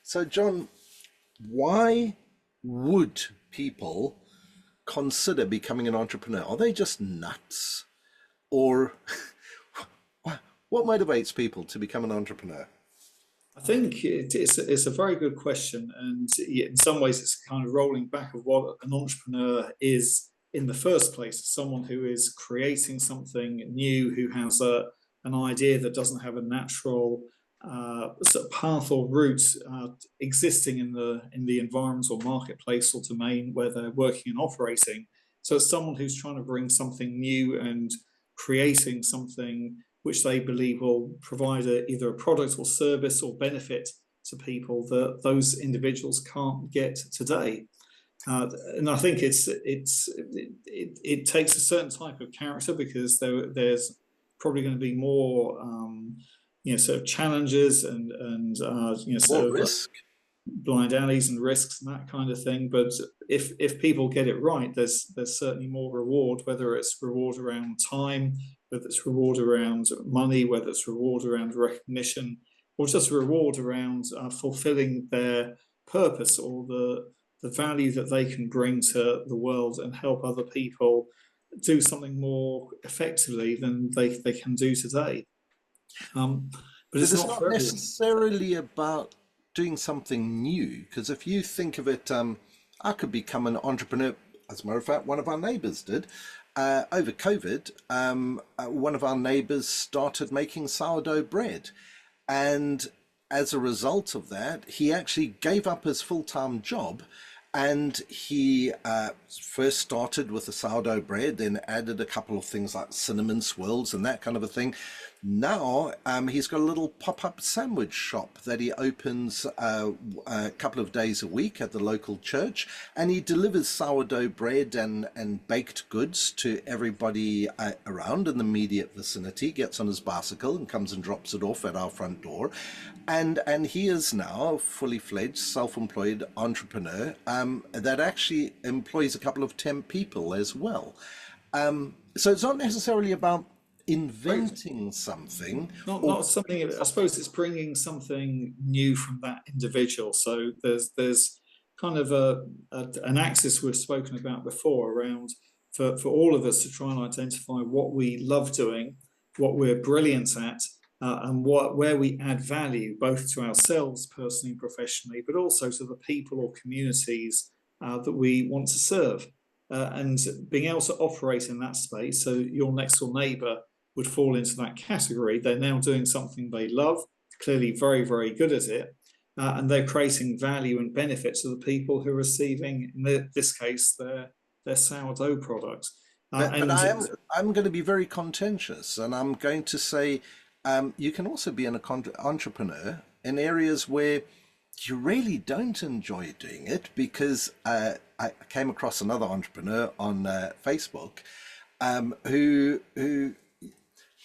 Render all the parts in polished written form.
So, John, why would people consider becoming an entrepreneur? Are they just nuts? Or what motivates people to become an entrepreneur? I think it's a very good question, and in some ways, it's kind of rolling back of what an entrepreneur is in the first place. Someone who is creating something new, who has an idea that doesn't have a natural sort of path or route existing in the environment or marketplace or domain where they're working and operating. So it's someone who's trying to bring something new and creating something which they believe will provide either a product or service or benefit to people that those individuals can't get today. And I think it takes a certain type of character because there's probably going to be more sort of challenges and More sort of risk? blind alleys and risks and that kind of thing. But if people get it right, there's certainly more reward, whether it's reward around time, whether it's reward around money, whether it's reward around recognition, or just reward around fulfilling their purpose or the value that they can bring to the world and help other people do something more effectively than they can do today. Um, but But it's it's not not for everyone. necessarily about doing something new. Because if you think of it, I could become an entrepreneur. As a matter of fact, one of our neighbours did. Over COVID, one of our neighbours started making sourdough bread. And as a result of that, he actually gave up his full time job and he first started with the sourdough bread, then added a couple of things like cinnamon swirls and that kind of a thing. Now he's got a little pop-up sandwich shop that he opens a couple of days a week at the local church, and he delivers sourdough bread and baked goods to everybody around in the immediate vicinity. Gets on his bicycle and comes and drops it off at our front door, and he is now a fully fledged self-employed entrepreneur that actually employs a couple of temp people as well. So it's not necessarily about Great. inventing something Not or something. I suppose it's bringing something new from that individual. So there's kind of an axis we've spoken about before around for all of us to try and identify what we love doing, what we're brilliant at, and where we add value both to ourselves personally and professionally, but also to the people or communities that we want to serve. And being able to operate in that space, so your next door neighbour would fall into that category. They're now doing something they love, clearly very, very good at it, and they're creating value and benefit to the people who are receiving, in this case, their sourdough product. but And I'm going to be very contentious, and I'm going to say you can also be an entrepreneur in areas where you really don't enjoy doing it. Because I came across another entrepreneur on Facebook who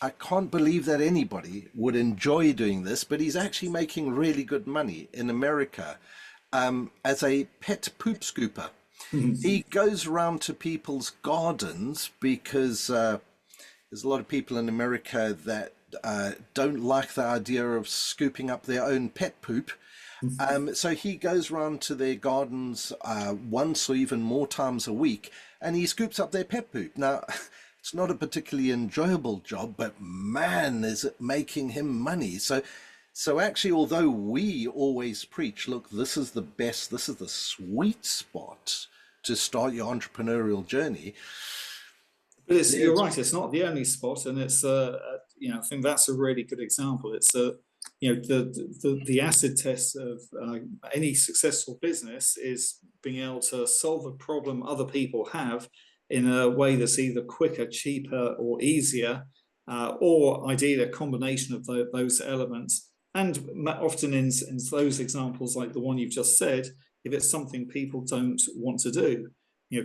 I can't believe that anybody would enjoy doing this, but he's actually making really good money in America as a pet poop scooper. He goes around to people's gardens because there's a lot of people in America that don't like the idea of scooping up their own pet poop. So he goes round to their gardens once or even more times a week, and he scoops up their pet poop. Now, it's not a particularly enjoyable job, but man, is it making him money. So actually, although we always preach, look, this is the best, this is the sweet spot to start your entrepreneurial journey. But you're There's right. It's not the only spot, and it's I think that's a really good example. It's the acid test of any successful business is being able to solve a problem other people have in a way that's either quicker, cheaper, or easier, or ideally a combination of those elements. And often in those examples, like the one you've just said, if it's something people don't want to do,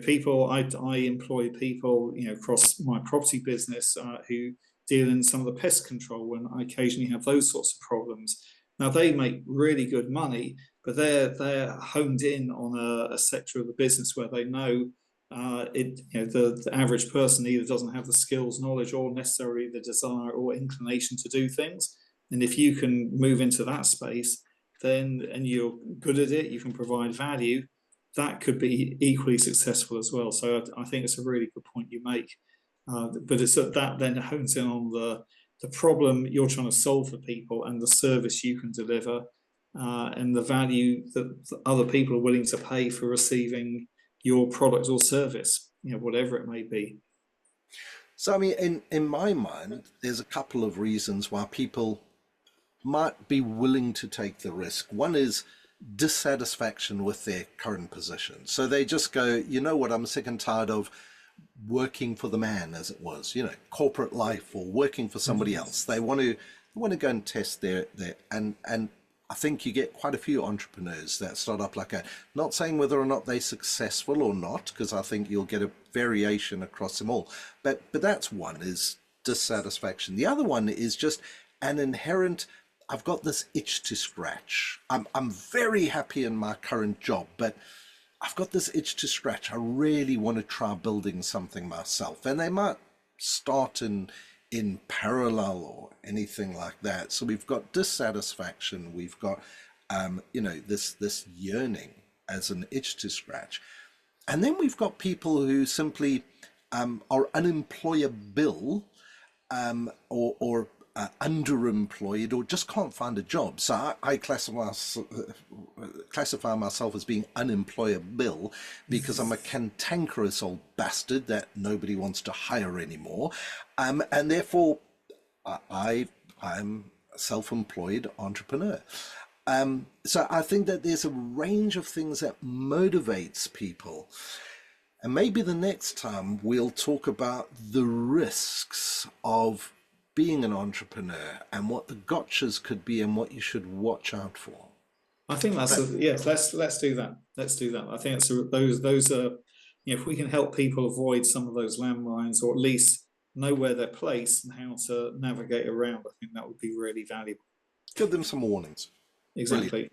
people I employ people across my property business who deal in some of the pest control when I occasionally have those sorts of problems. Now they make really good money, but they're honed in on a sector of the business where they know the average person either doesn't have the skills, knowledge, or necessarily the desire or inclination to do things. And if you can move into that space, then and you're good at it, you can provide value, that could be equally successful as well. So I think it's a really good point you make. But it's that then hones in on the problem you're trying to solve for people and the service you can deliver, and the value that other people are willing to pay for receiving your product or service, whatever it may be. So, I mean, in my mind, there's a couple of reasons why people might be willing to take the risk. One is dissatisfaction with their current position. So they just go, you know what, I'm sick and tired of working for the man, as it was, corporate life or working for somebody else. They want to go and test their and I think you get quite a few entrepreneurs that start up like that. Not saying whether or not they're successful or not, because I think you'll get a variation across them all. But that's one, is dissatisfaction. The other one is just an inherent, I've got this itch to scratch. I'm very happy in my current job, but I've got this itch to scratch. I really want to try building something myself. And they might start in parallel or anything like that. So we've got dissatisfaction, we've got this yearning as an itch to scratch. And then we've got people who simply are unemployable, or underemployed, or just can't find a job. So I classify myself as being unemployable because I'm a cantankerous old bastard that nobody wants to hire anymore, and therefore I'm a self-employed entrepreneur. So I think that there's a range of things that motivates people. And maybe the next time we'll talk about the risks of being an entrepreneur and what the gotchas could be and what you should watch out for. I think yes. Let's do that. Let's do that. I think those are, if we can help people avoid some of those landmines, or at least know where they're placed and how to navigate around, I think that would be really valuable. Give them some warnings. Exactly. Brilliant.